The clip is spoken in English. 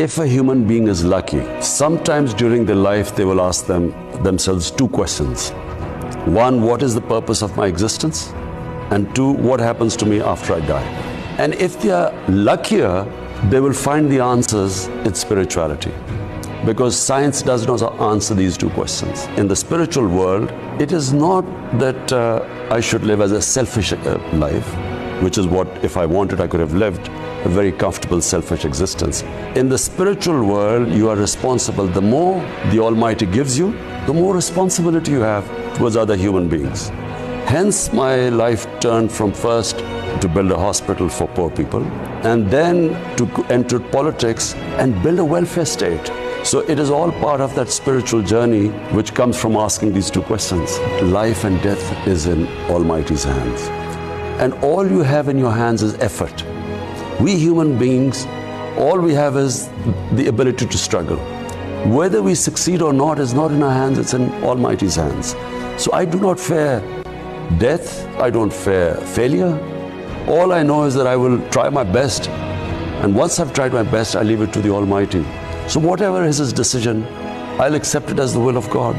If a human being is lucky, sometimes during their life they will ask themselves two questions. One, what is the purpose of my existence? And two, what happens to me after I die? And if they are luckier, they will find the answers in spirituality. Because science does not answer these two questions. In the spiritual world, it is not that I should live as a selfish life, which is what, if I wanted, I could have lived a very comfortable, selfish existence. In the spiritual world, you are responsible. The more the Almighty gives you, the more responsibility you have towards other human beings. Hence, my life turned from first to build a hospital for poor people, and then to enter politics and build a welfare state. So it is all part of that spiritual journey which comes from asking these two questions. Life and death is in Almighty's hands. And all you have in your hands is effort. We human beings, all we have is the ability to struggle. Whether we succeed or not is not in our hands, it's in Almighty's hands. So I do not fear death, I don't fear failure. All I know is that I will try my best. And once I've tried my best, I leave it to the Almighty. So whatever is His decision, I'll accept it as the will of God.